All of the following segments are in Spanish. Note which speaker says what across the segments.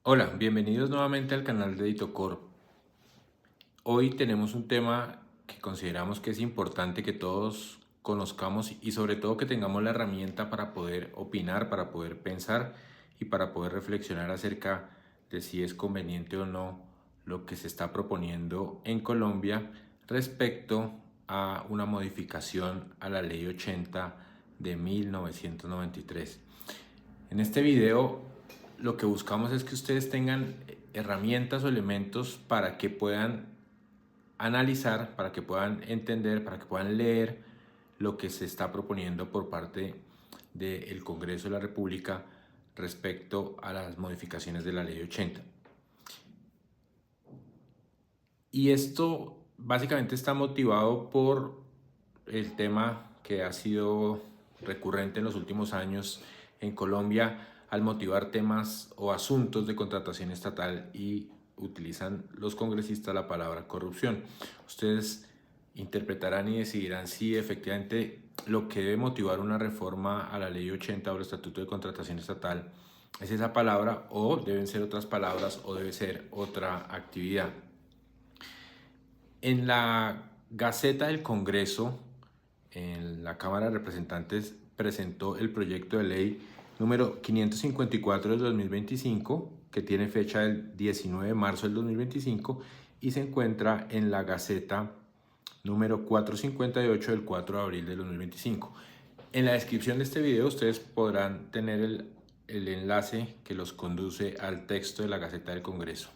Speaker 1: Hola, bienvenidos nuevamente al canal de Editocor. Hoy tenemos un tema que consideramos que es importante que todos conozcamos y sobre todo que tengamos la herramienta para poder opinar, para poder pensar y para poder reflexionar acerca de si es conveniente o no lo que se está proponiendo en Colombia respecto a una modificación a la Ley 80 de 1993. En este video lo que buscamos es que ustedes tengan herramientas o elementos para que puedan analizar, para que puedan entender, para que puedan leer lo que se está proponiendo por parte del Congreso de la República respecto a las modificaciones de la Ley 80. Y esto básicamente está motivado por el tema que ha sido recurrente en los últimos años en Colombia al motivar temas o asuntos de contratación estatal y utilizan los congresistas la palabra corrupción. Ustedes interpretarán y decidirán si efectivamente lo que debe motivar una reforma a la Ley 80 o el Estatuto de Contratación Estatal es esa palabra o deben ser otras palabras o debe ser otra actividad. En la Gaceta del Congreso, en la Cámara de Representantes presentó el proyecto de ley número 554 del 2025, que tiene fecha del 19 de marzo del 2025 y se encuentra en la Gaceta número 458 del 4 de abril del 2025. En la descripción de este video ustedes podrán tener el enlace que los conduce al texto de la Gaceta del Congreso.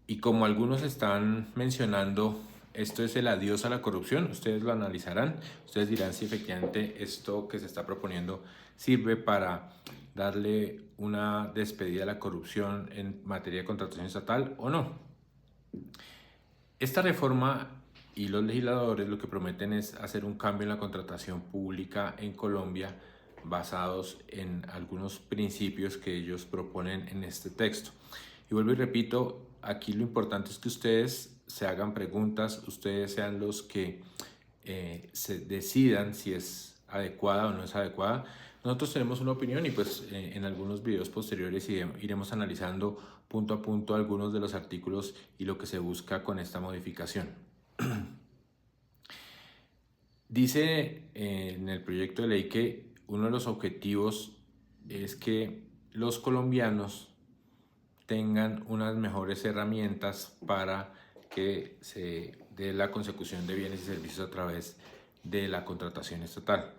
Speaker 1: Y como algunos están mencionando, esto es el adiós a la corrupción, ustedes lo analizarán, ustedes dirán si efectivamente esto que se está proponiendo sirve para darle una despedida a la corrupción en materia de contratación estatal o no. Esta reforma y los legisladores lo que prometen es hacer un cambio en la contratación pública en Colombia basados en algunos principios que ellos proponen en este texto. Y vuelvo y repito, aquí lo importante es que ustedes se hagan preguntas, ustedes sean los que se decidan si es adecuada o no es adecuada. Nosotros tenemos una opinión y pues en algunos videos posteriores iremos analizando punto a punto algunos de los artículos y lo que se busca con esta modificación. Dice en el proyecto de ley que uno de los objetivos es que los colombianos tengan unas mejores herramientas para que se dé la consecución de bienes y servicios a través de la contratación estatal.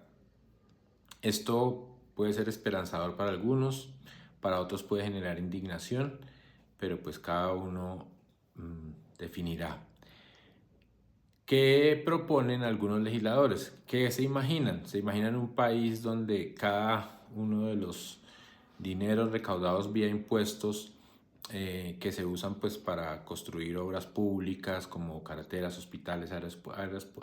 Speaker 1: Esto puede ser esperanzador para algunos, para otros puede generar indignación, pero pues cada uno definirá. ¿Qué proponen algunos legisladores? ¿Qué se imaginan? Se imaginan un país donde cada uno de los dineros recaudados vía impuestos que se usan pues para construir obras públicas como carreteras, hospitales,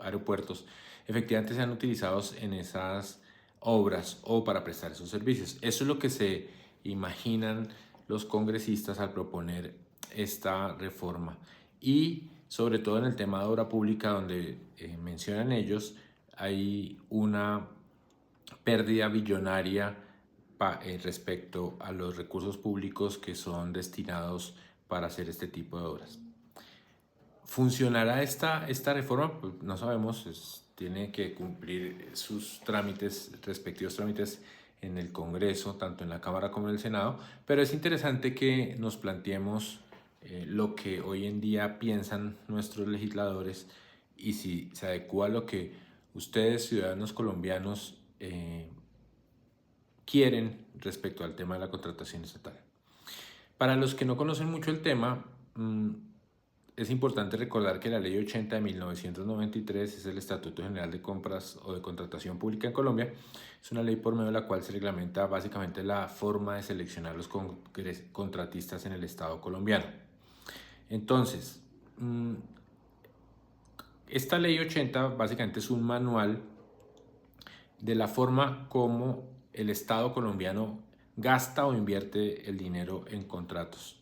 Speaker 1: aeropuertos, efectivamente sean utilizados en esas obras o para prestar esos servicios. Eso es lo que se imaginan los congresistas al proponer esta reforma. Y sobre todo en el tema de obra pública, donde mencionan ellos, hay una pérdida billonaria respecto a los recursos públicos que son destinados para hacer este tipo de obras. ¿Funcionará esta reforma? Pues no sabemos, tiene que cumplir sus trámites, respectivos trámites en el Congreso, tanto en la Cámara como en el Senado, pero es interesante que nos planteemos lo que hoy en día piensan nuestros legisladores y si se adecua a lo que ustedes, ciudadanos colombianos, quieren respecto al tema de la contratación estatal. Para los que no conocen mucho el tema, es importante recordar que la Ley 80 de 1993 es el Estatuto General de Compras o de Contratación Pública en Colombia. Es una ley por medio de la cual se reglamenta básicamente la forma de seleccionar los contratistas en el Estado colombiano. Entonces, esta Ley 80 básicamente es un manual de la forma como el Estado colombiano gasta o invierte el dinero en contratos.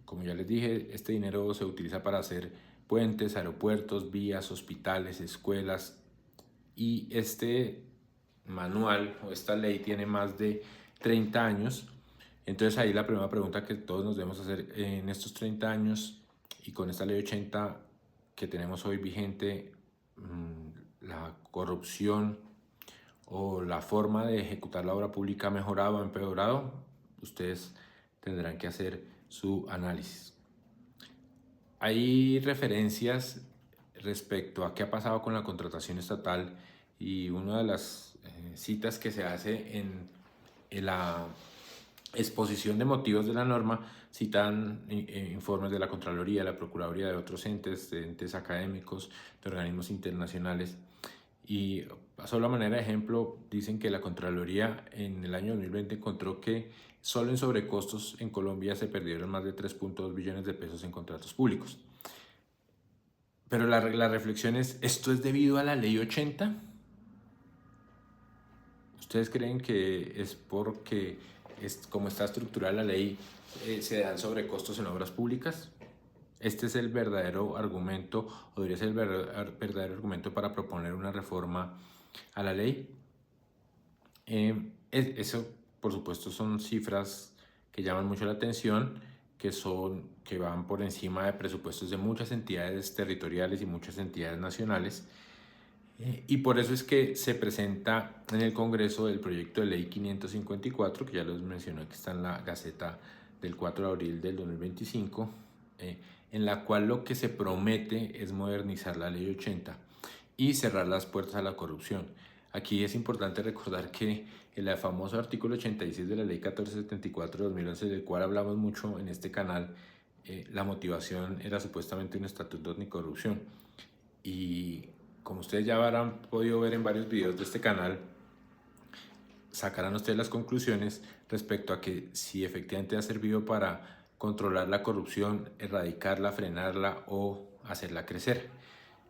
Speaker 1: Como ya les dije, este dinero se utiliza para hacer puentes, aeropuertos, vías, hospitales, escuelas, y este manual o esta ley tiene más de 30 años. Entonces ahí la primera pregunta que todos nos debemos hacer en estos 30 años y con esta ley 80 que tenemos hoy vigente, la corrupción o la forma de ejecutar la obra pública ha mejorado o empeorado. Ustedes tendrán que hacer su análisis. Hay referencias respecto a qué ha pasado con la contratación estatal y una de las citas que se hace en la exposición de motivos de la norma citan informes de la Contraloría, de la Procuraduría, de otros entes, de entes académicos, de organismos internacionales. Y solo a manera de ejemplo, dicen que la Contraloría en el año 2020 encontró que solo en sobrecostos en Colombia se perdieron más de 3.2 billones de pesos en contratos públicos. Pero la reflexión es, ¿esto es debido a la ley 80? ¿Ustedes creen que es porque, como está estructurada la ley, se dan sobrecostos en obras públicas? Este es el verdadero argumento, o debería ser el verdadero argumento para proponer una reforma a la ley. Eso, por supuesto, son cifras que llaman mucho la atención, que van por encima de presupuestos de muchas entidades territoriales y muchas entidades nacionales. Y por eso es que se presenta en el Congreso el proyecto de ley 554, que ya les mencioné que está en la Gaceta del 4 de abril del 2025, en la cual lo que se promete es modernizar la ley 80 y cerrar las puertas a la corrupción. Aquí es importante recordar que el famoso artículo 86 de la ley 1474 de 2011, del cual hablamos mucho en este canal, la motivación era supuestamente un estatuto anticorrupción. Y como ustedes ya habrán podido ver en varios videos de este canal, sacarán ustedes las conclusiones respecto a que si efectivamente ha servido para controlar la corrupción, erradicarla, frenarla o hacerla crecer.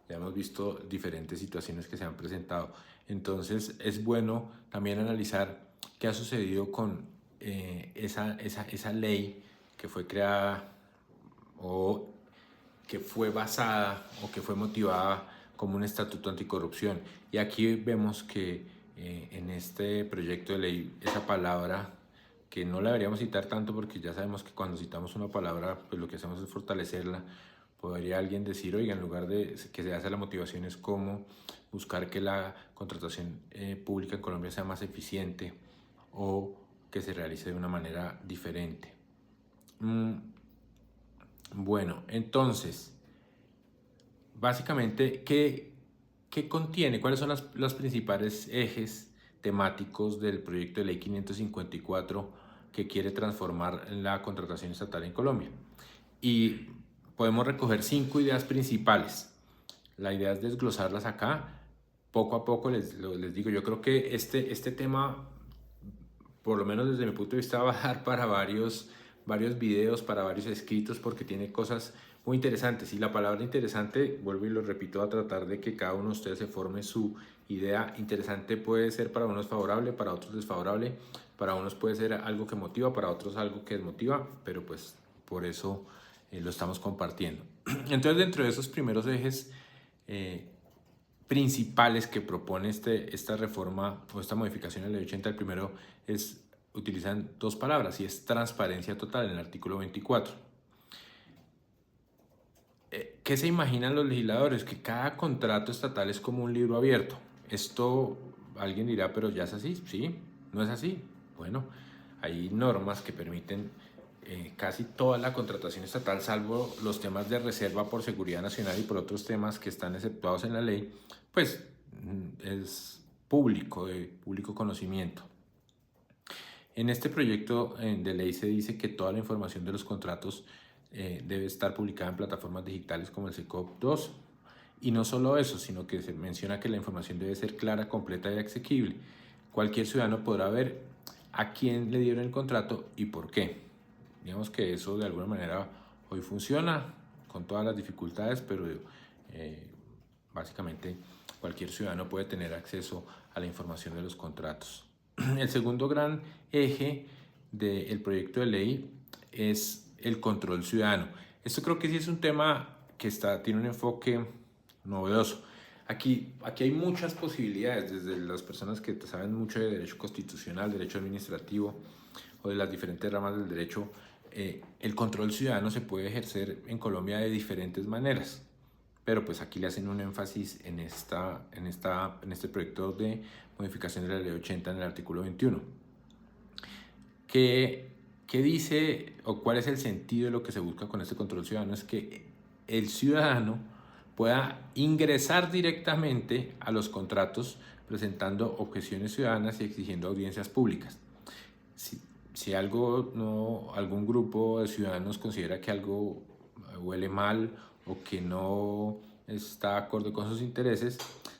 Speaker 1: Ya hemos visto diferentes situaciones que se han presentado. Entonces es bueno también analizar qué ha sucedido con esa ley que fue creada o que fue basada o que fue motivada como un estatuto anticorrupción. Y aquí vemos que en este proyecto de ley esa palabra, que no la deberíamos citar tanto porque ya sabemos que cuando citamos una palabra pues lo que hacemos es fortalecerla. Podría alguien decir, oiga, en lugar de que se hace la motivación es como buscar que la contratación pública en Colombia sea más eficiente o que se realice de una manera diferente. Bueno, entonces, básicamente, ¿qué contiene? ¿Cuáles son los principales ejes temáticos del proyecto de ley 554 que quiere transformar la contratación estatal en Colombia? Y podemos recoger 5 ideas principales. La idea es desglosarlas acá. Poco a poco les digo, yo creo que este tema, por lo menos desde mi punto de vista, va a dar para varios videos, para varios escritos, porque tiene cosas muy interesantes. Y la palabra interesante, vuelvo y lo repito, a tratar de que cada uno de ustedes se forme su idea. Interesante puede ser para unos favorable, para otros desfavorable, para unos puede ser algo que motiva, para otros algo que desmotiva, pero pues por eso lo estamos compartiendo. Entonces, dentro de esos primeros ejes principales que propone esta reforma o esta modificación de la ley 80, el primero utilizan 2 palabras y es transparencia total en el artículo 24. ¿Qué se imaginan los legisladores? Que cada contrato estatal es como un libro abierto. Esto alguien dirá, pero ya es así. ¿Sí? ¿No es así? Bueno, hay normas que permiten casi toda la contratación estatal, salvo los temas de reserva por seguridad nacional y por otros temas que están exceptuados en la ley, pues es público, de público conocimiento. En este proyecto de ley se dice que toda la información de los contratos debe estar publicada en plataformas digitales como el SECOP2. Y no solo eso, sino que se menciona que la información debe ser clara, completa y asequible. Cualquier ciudadano podrá ver a quién le dieron el contrato y por qué. Digamos que eso de alguna manera hoy funciona con todas las dificultades, pero básicamente cualquier ciudadano puede tener acceso a la información de los contratos. El segundo gran eje del proyecto de ley es el control ciudadano. Esto creo que sí es un tema que tiene un enfoque novedoso. Aquí hay muchas posibilidades, desde las personas que saben mucho de derecho constitucional, derecho administrativo o de las diferentes ramas del derecho. El control ciudadano se puede ejercer en Colombia de diferentes maneras, pero pues aquí le hacen un énfasis en este proyecto de modificación de la ley 80 en el artículo 21. ¿Qué dice o cuál es el sentido de lo que se busca con este control ciudadano? Es que el ciudadano pueda ingresar directamente a los contratos presentando objeciones ciudadanas y exigiendo audiencias públicas. Si algún grupo de ciudadanos considera que algo huele mal o que no está acorde con sus intereses,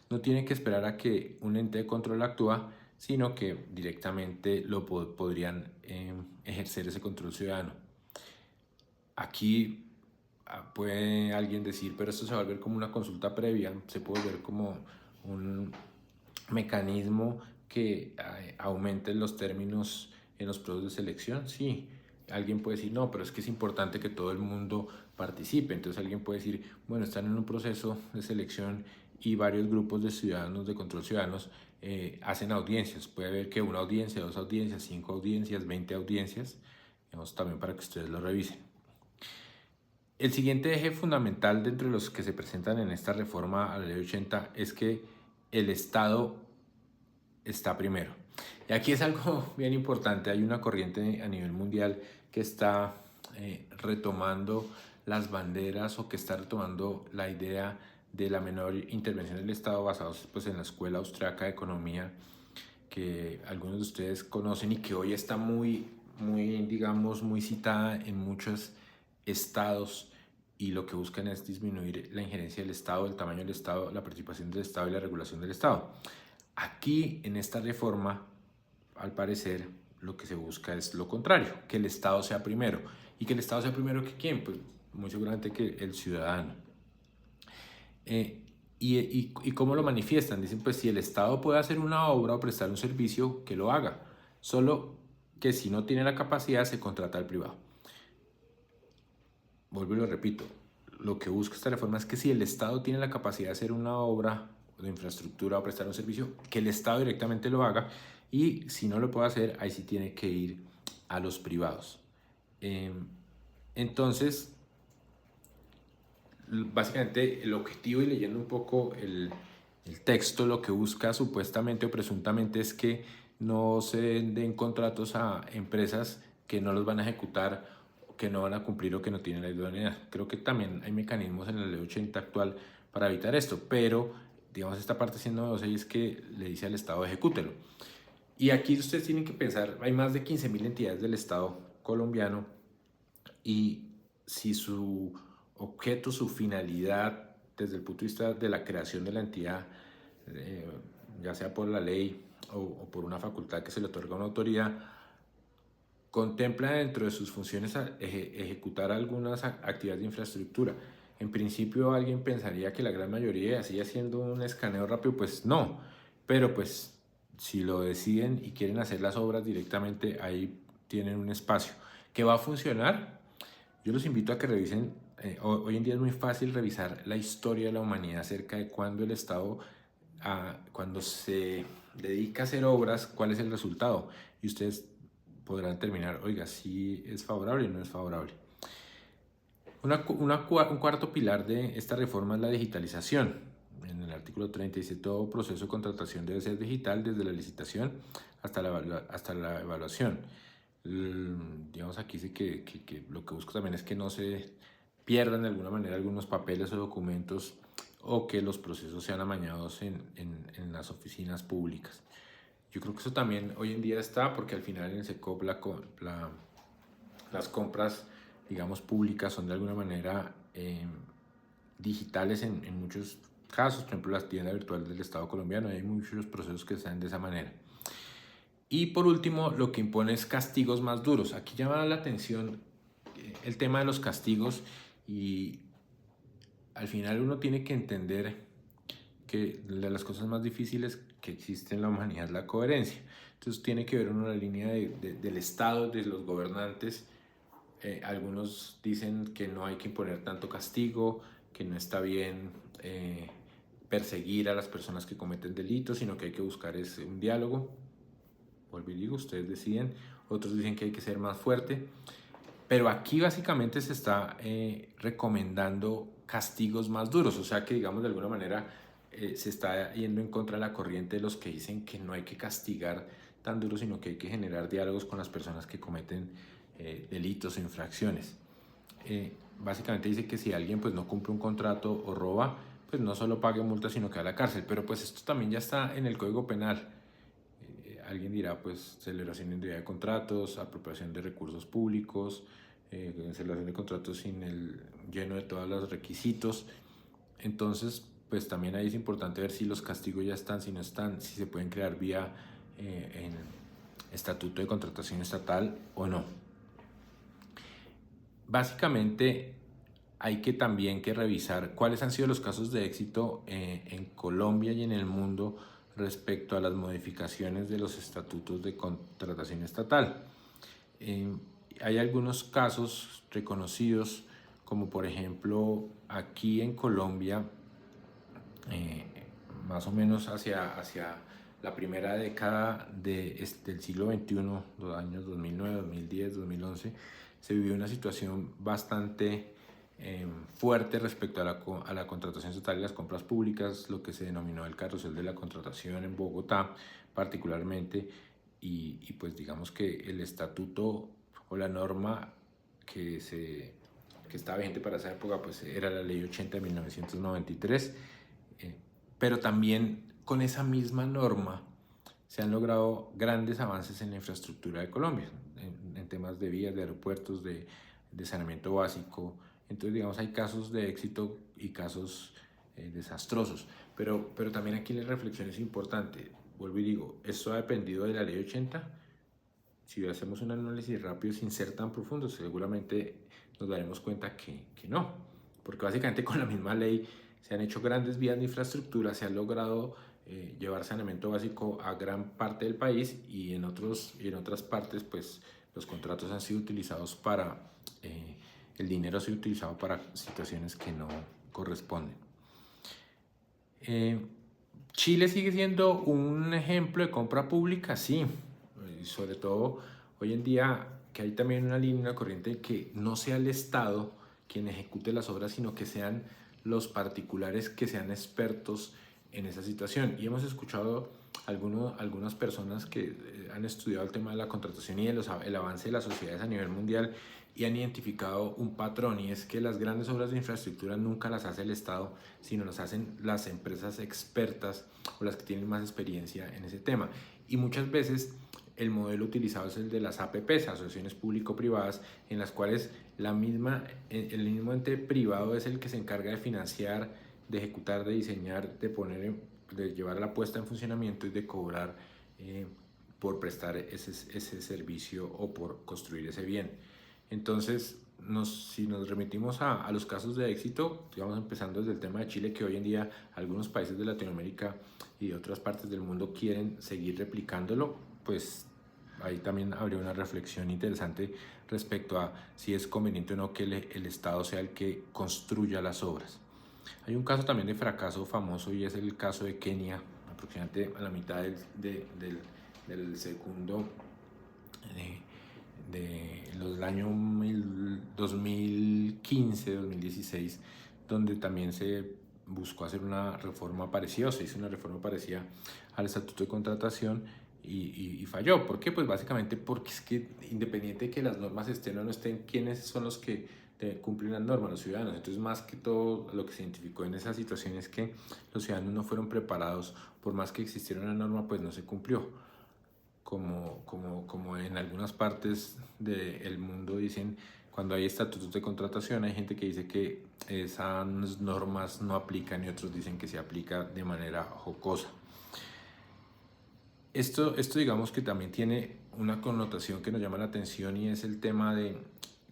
Speaker 1: no tiene que esperar a que un ente de control actúa, sino que directamente podrían ejercer ese control ciudadano. Aquí puede alguien decir, pero esto se va a volver como una consulta previa, se puede ver como un mecanismo que aumente los términos en los procesos de selección. Sí, alguien puede decir, no, pero es que es importante que todo el mundo participe. Entonces alguien puede decir, bueno, están en un proceso de selección y varios grupos de ciudadanos, de control ciudadanos, hacen audiencias. Puede haber que una audiencia, 2 audiencias, 5 audiencias, 20 audiencias, digamos, también para que ustedes lo revisen. El siguiente eje fundamental de entre los que se presentan en esta reforma a la ley 80 es que el Estado está primero. Y aquí es algo bien importante. Hay una corriente a nivel mundial que está retomando las banderas o que está retomando la idea de la menor intervención del Estado basados pues, en la Escuela Austriaca de Economía, que algunos de ustedes conocen y que hoy está digamos, muy citada en muchos estados, y lo que buscan es disminuir la injerencia del Estado, el tamaño del Estado, la participación del Estado y la regulación del Estado. Aquí, en esta reforma, al parecer, lo que se busca es lo contrario, que el Estado sea primero. ¿Y que el Estado sea primero que quién? Pues muy seguramente que el ciudadano. ¿Y cómo lo manifiestan? Dicen, pues si el Estado puede hacer una obra o prestar un servicio, que lo haga. Solo que si no tiene la capacidad, se contrata al privado. Vuelvo y lo repito, lo que busca esta reforma es que si el Estado tiene la capacidad de hacer una obra de infraestructura o prestar un servicio, que el Estado directamente lo haga, y si no lo puede hacer, ahí sí tiene que ir a los privados. Entonces, básicamente el objetivo, y leyendo un poco el texto, lo que busca supuestamente o presuntamente es que no se den contratos a empresas que no los van a ejecutar, que no van a cumplir o que no tienen la idoneidad. Creo que también hay mecanismos en la ley 80 actual para evitar esto, pero digamos esta parte siendo novedosa y es que le dice al Estado ejecútelo. Y aquí ustedes tienen que pensar, hay más de 15.000 entidades del Estado colombiano, y si su objeto, su finalidad desde el punto de vista de la creación de la entidad, ya sea por la ley o por una facultad que se le otorga a una autoridad, contempla dentro de sus funciones ejecutar algunas actividades de infraestructura. En principio alguien pensaría que la gran mayoría sigue haciendo un escaneo rápido, pues no, pero pues si lo deciden y quieren hacer las obras directamente, ahí tienen un espacio que va a funcionar. Yo los invito a que revisen, hoy en día es muy fácil revisar la historia de la humanidad acerca de cuando el Estado, cuando se dedica a hacer obras, cuál es el resultado. Y ustedes podrán determinar, oiga, si es favorable o no es favorable. Un cuarto pilar de esta reforma es la digitalización. En el artículo 30 dice, todo proceso de contratación debe ser digital desde la licitación hasta la evaluación. Digamos, aquí dice que lo que busco también es que no se pierdan de alguna manera algunos papeles o documentos, o que los procesos sean amañados en las oficinas públicas. Yo creo que eso también hoy en día está, porque al final en el SECOP las compras, digamos, públicas son de alguna manera digitales en muchos casos. Por ejemplo, la tienda virtual del Estado colombiano, hay muchos procesos que están de esa manera. Y por último, lo que impone es castigos más duros. Aquí llama la atención el tema de los castigos, y al final uno tiene que entender que de las cosas más difíciles que existe en la humanidad es la coherencia. Entonces tiene que ver uno la línea del Estado, de los gobernantes. Algunos dicen que no hay que imponer tanto castigo, que no está bien perseguir a las personas que cometen delitos, sino que hay que buscar un diálogo. Vuelvo y digo, ustedes deciden, otros dicen que hay que ser más fuerte, pero aquí básicamente se está recomendando castigos más duros, o sea que digamos de alguna manera se está yendo en contra de la corriente de los que dicen que no hay que castigar tan duro, sino que hay que generar diálogos con las personas que cometen delitos o infracciones. Básicamente dice que si alguien pues no cumple un contrato o roba, pues no solo pague multa, sino que va a la cárcel. Pero pues esto también ya está en el Código Penal. Alguien dirá pues celebración indebida de contratos, apropiación de recursos públicos, celebración de contratos sin el lleno de todos los requisitos. Entonces pues también ahí es importante ver si los castigos ya están, si no están, si se pueden crear vía en estatuto de contratación estatal o no. Básicamente hay que también que revisar cuáles han sido los casos de éxito en Colombia y en el mundo respecto a las modificaciones de los estatutos de contratación estatal. Hay algunos casos reconocidos, como por ejemplo aquí en Colombia, más o menos hacia la primera década del siglo XXI, los años 2009, 2010, 2011, se vivió una situación bastante fuerte respecto a la contratación estatal y las compras públicas, lo que se denominó el carrusel de la contratación en Bogotá particularmente, y pues digamos que el estatuto o la norma que estaba vigente para esa época pues era la ley 80 de 1993, pero también con esa misma norma se han logrado grandes avances en la infraestructura de Colombia, en temas de vías, de aeropuertos, de saneamiento básico. Entonces, digamos, hay casos de éxito y casos desastrosos. Pero también aquí la reflexión es importante. Vuelvo y digo, esto ha dependido de la ley 80. Si hacemos un análisis rápido sin ser tan profundo, seguramente nos daremos cuenta que no. Porque básicamente con la misma ley se han hecho grandes vías de infraestructura, se ha logrado llevar saneamiento básico a gran parte del país y en otras partes pues los contratos han sido utilizados para, el dinero ha sido utilizado para situaciones que no corresponden. Chile sigue siendo un ejemplo de compra pública, sí, y sobre todo hoy en día que hay también una línea, una corriente de que no sea el Estado quien ejecute las obras, sino que sean los particulares que sean expertos en esa situación. Y hemos escuchado algunas personas que han estudiado el tema de la contratación y el avance de las sociedades a nivel mundial y han identificado un patrón, y es que las grandes obras de infraestructura nunca las hace el Estado, sino las hacen las empresas expertas o las que tienen más experiencia en ese tema. Y muchas veces el modelo utilizado es el de las APPs, asociaciones público-privadas, en las cuales el mismo ente privado es el que se encarga de financiar, de ejecutar, de diseñar, de llevar a la puesta en funcionamiento y de cobrar por prestar ese servicio o por construir ese bien. Entonces, si nos remitimos a los casos de éxito, digamos empezando desde el tema de Chile, que hoy en día algunos países de Latinoamérica y de otras partes del mundo quieren seguir replicándolo, pues ahí también habría una reflexión interesante respecto a si es conveniente o no que el Estado sea el que construya las obras. Hay un caso también de fracaso famoso y es el caso de Kenia, aproximadamente a la mitad del segundo de los años 2015-2016, donde también se buscó hacer una reforma parecida, o se hizo una reforma parecida al Estatuto de Contratación y falló. ¿Por qué? Pues básicamente porque es que independiente de que las normas estén o no estén, ¿quiénes son los que cumplen las normas? Los ciudadanos. Entonces, más que todo, lo que se identificó en esa situación es que los ciudadanos no fueron preparados, por más que existiera una norma, pues no se cumplió. Como en algunas partes del mundo dicen, cuando hay estatutos de contratación, hay gente que dice que esas normas no aplican y otros dicen que se aplica de manera jocosa. Esto digamos que también tiene una connotación que nos llama la atención, y es el tema de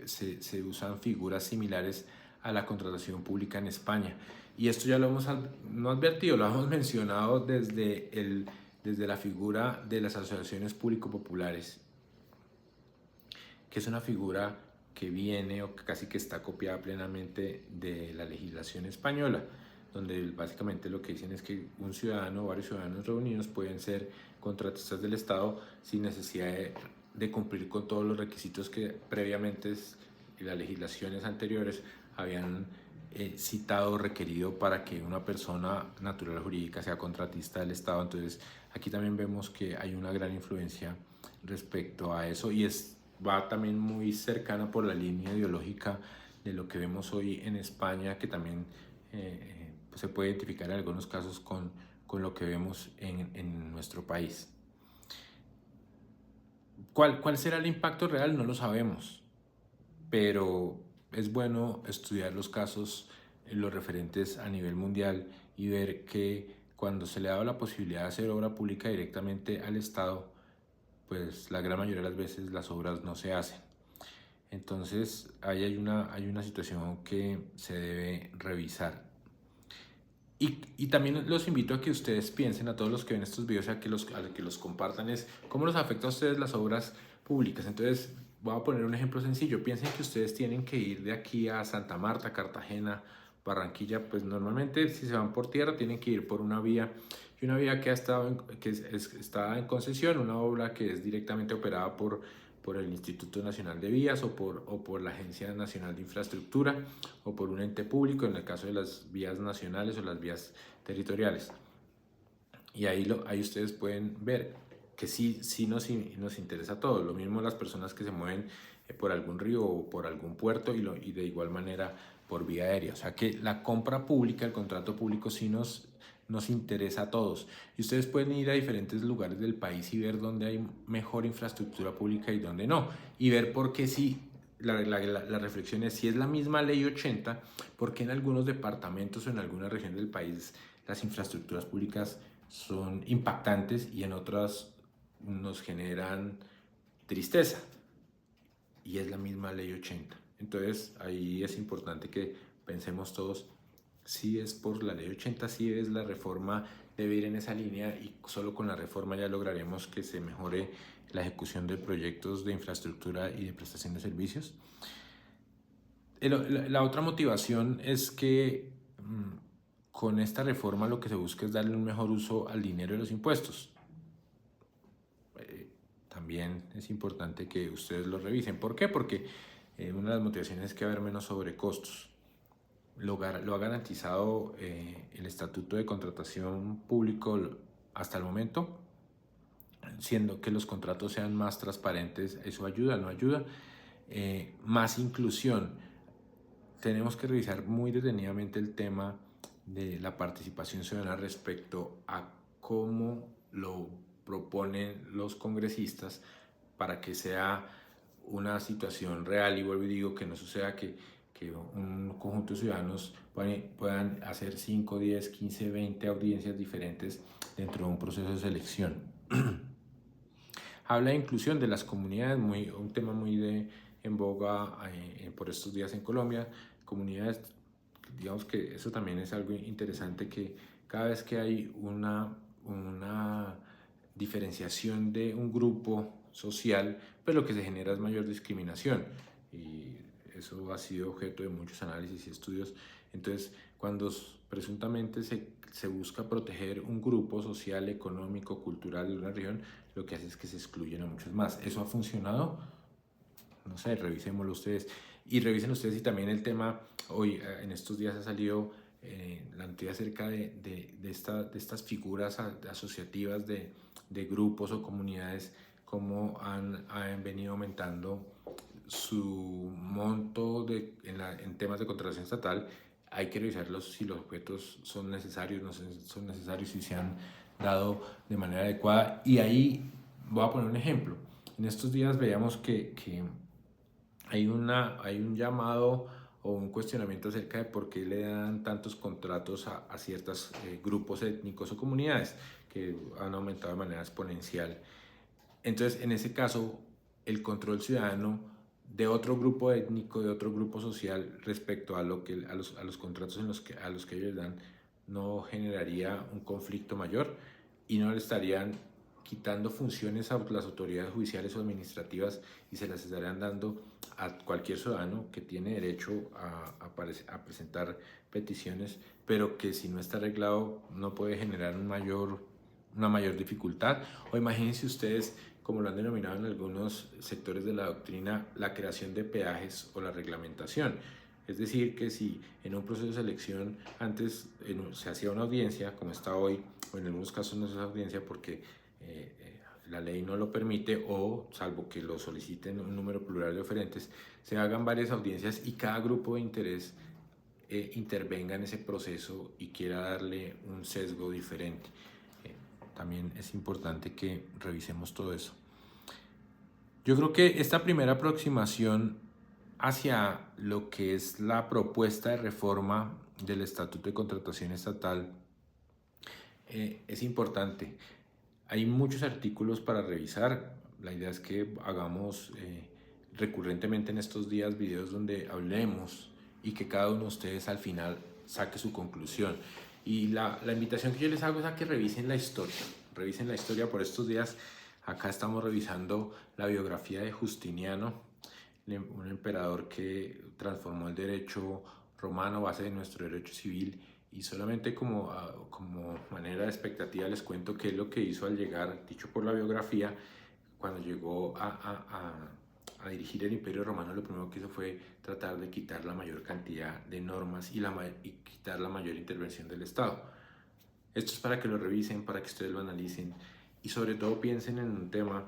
Speaker 1: se usan figuras similares a la contratación pública en España. Y esto ya lo hemos no advertido, lo hemos mencionado desde la figura de las asociaciones público-populares, que es una figura que viene o que casi que está copiada plenamente de la legislación española. donde básicamente lo que dicen es que un ciudadano o varios ciudadanos reunidos pueden ser contratistas del Estado sin necesidad de cumplir con todos los requisitos que previamente y las legislaciones anteriores habían citado o requerido para que una persona natural o jurídica sea contratista del Estado. Entonces aquí también vemos que hay una gran influencia respecto a eso y va también muy cercana por la línea ideológica de lo que vemos hoy en España, que también pues se puede identificar en algunos casos con lo que vemos en nuestro país. ¿Cuál será el impacto real? No lo sabemos, pero es bueno estudiar los casos, los referentes a nivel mundial y ver que cuando se le ha dado la posibilidad de hacer obra pública directamente al Estado, pues la gran mayoría de las veces las obras no se hacen. Entonces ahí hay una situación que se debe revisar. Y también los invito a que ustedes piensen, a todos los que ven estos videos, a que los compartan, es cómo los afecta a ustedes las obras públicas. Entonces voy a poner un ejemplo sencillo. Piensen que ustedes tienen que ir de aquí a Santa Marta, Cartagena, Barranquilla. Pues normalmente si se van por tierra tienen que ir por una vía, y una vía que está en concesión, una obra que es directamente operada por el Instituto Nacional de Vías o por la Agencia Nacional de Infraestructura o por un ente público en el caso de las vías nacionales o las vías territoriales. Y ahí ustedes pueden ver que sí nos interesa a todos. Lo mismo las personas que se mueven por algún río o por algún puerto y de igual manera por vía aérea. O sea que la compra pública, el contrato público sí nos interesa a todos. Y ustedes pueden ir a diferentes lugares del país y ver dónde hay mejor infraestructura pública y dónde no. Y ver por qué sí. La reflexión es, si es la misma ley 80, ¿por qué en algunos departamentos o en algunas regiones del país las infraestructuras públicas son impactantes y en otras nos generan tristeza? Y es la misma ley 80. Entonces ahí es importante que pensemos todos, si es por la ley 80, si es la reforma, debe ir en esa línea y solo con la reforma ya lograremos que se mejore la ejecución de proyectos de infraestructura y de prestación de servicios. La otra motivación es que con esta reforma lo que se busca es darle un mejor uso al dinero de los impuestos. También es importante que ustedes lo revisen. ¿Por qué? Porque una de las motivaciones es que va a haber menos sobrecostos. Lo ha garantizado el Estatuto de Contratación Público hasta el momento, siendo que los contratos sean más transparentes. ¿Eso ayuda? ¿No ayuda? Más inclusión. Tenemos que revisar muy detenidamente el tema de la participación ciudadana respecto a cómo lo proponen los congresistas para que sea una situación real. Y vuelvo y digo que no suceda que un conjunto de ciudadanos puedan hacer 5, 10, 15, 20 audiencias diferentes dentro de un proceso de selección. Habla de inclusión de las comunidades, un tema muy en boga por estos días en Colombia. Comunidades, digamos que eso también es algo interesante, que cada vez que hay una diferenciación de un grupo social, pues lo que se genera es mayor discriminación, y eso ha sido objeto de muchos análisis y estudios. Entonces, cuando presuntamente se busca proteger un grupo social, económico, cultural de una región, lo que hace es que se excluyen a muchos más. ¿Eso ha funcionado? No sé, revisémoslo ustedes. Y revisen ustedes si también el tema, hoy en estos días ha salido la noticia acerca de estas figuras asociativas de grupos o comunidades, cómo han venido aumentando su monto en temas de contratación estatal. Hay que revisarlos si los objetos son necesarios, no son necesarios, si se han dado de manera adecuada. Y ahí voy a poner un ejemplo. En estos días veíamos que hay un llamado o un cuestionamiento acerca de por qué le dan tantos contratos a ciertos grupos étnicos o comunidades que han aumentado de manera exponencial. Entonces, en ese caso, el control ciudadano de otro grupo étnico, de otro grupo social respecto a los contratos a los que ellos dan, no generaría un conflicto mayor y no le estarían quitando funciones a las autoridades judiciales o administrativas y se las estarán dando a cualquier ciudadano que tiene derecho a presentar peticiones, pero que si no está arreglado no puede generar una mayor dificultad. O imagínense ustedes, como lo han denominado en algunos sectores de la doctrina, la creación de peajes o la reglamentación. Es decir, que si en un proceso de selección antes se hacía una audiencia, como está hoy, o en algunos casos no se hace audiencia porque la ley no lo permite, o salvo que lo soliciten un número plural de oferentes, se hagan varias audiencias y cada grupo de interés intervenga en ese proceso y quiera darle un sesgo diferente. También es importante que revisemos todo eso. Yo creo que esta primera aproximación hacia lo que es la propuesta de reforma del Estatuto de Contratación Estatal es importante. Hay muchos artículos para revisar. La idea es que hagamos recurrentemente en estos días videos donde hablemos y que cada uno de ustedes al final saque su conclusión. Y la invitación que yo les hago es a que revisen la historia. Revisen la historia por estos días. Acá estamos revisando la biografía de Justiniano, un emperador que transformó el derecho romano, base de nuestro derecho civil, y solamente como manera de expectativa les cuento qué es lo que hizo al llegar, dicho por la biografía, cuando llegó a dirigir el Imperio Romano. Lo primero que hizo fue tratar de quitar la mayor cantidad de normas y quitar la mayor intervención del Estado. Esto es para que lo revisen, para que ustedes lo analicen y sobre todo piensen en un tema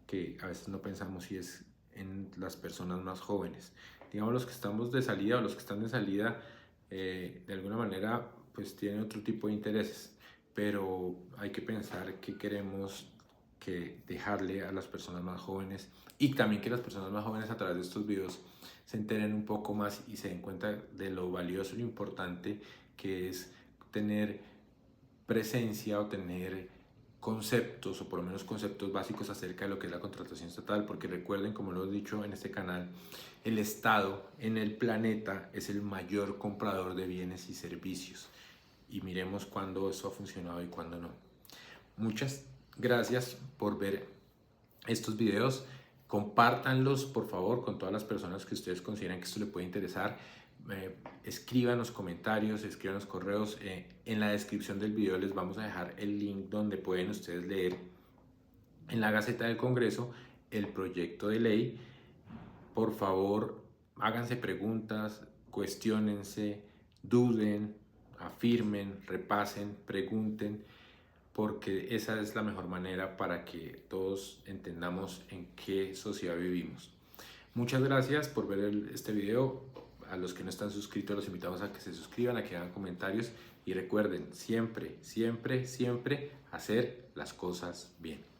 Speaker 1: que a veces no pensamos, y es en las personas más jóvenes. Digamos, los que estamos de salida o los que están de salida de alguna manera pues tienen otro tipo de intereses, pero hay que pensar que queremos dejarle a las personas más jóvenes, y también que las personas más jóvenes a través de estos videos se enteren un poco más y se den cuenta de lo valioso y lo importante que es tener presencia o tener conceptos, o por lo menos conceptos básicos acerca de lo que es la contratación estatal, porque recuerden, como lo he dicho en este canal, el Estado en el planeta es el mayor comprador de bienes y servicios, y miremos cuándo eso ha funcionado y cuándo no. Muchas gracias por ver estos videos. Compártanlos por favor con todas las personas que ustedes consideren que esto le puede interesar. Escriban los comentarios, escriban los correos. En la descripción del video les vamos a dejar el link donde pueden ustedes leer en la Gaceta del Congreso el proyecto de ley. Por favor, háganse preguntas, cuestiónense, duden, afirmen, repasen, pregunten, porque esa es la mejor manera para que todos entendamos en qué sociedad vivimos. Muchas gracias por ver este video. A los que no están suscritos los invitamos a que se suscriban, a que hagan comentarios, y recuerden siempre, siempre, siempre hacer las cosas bien.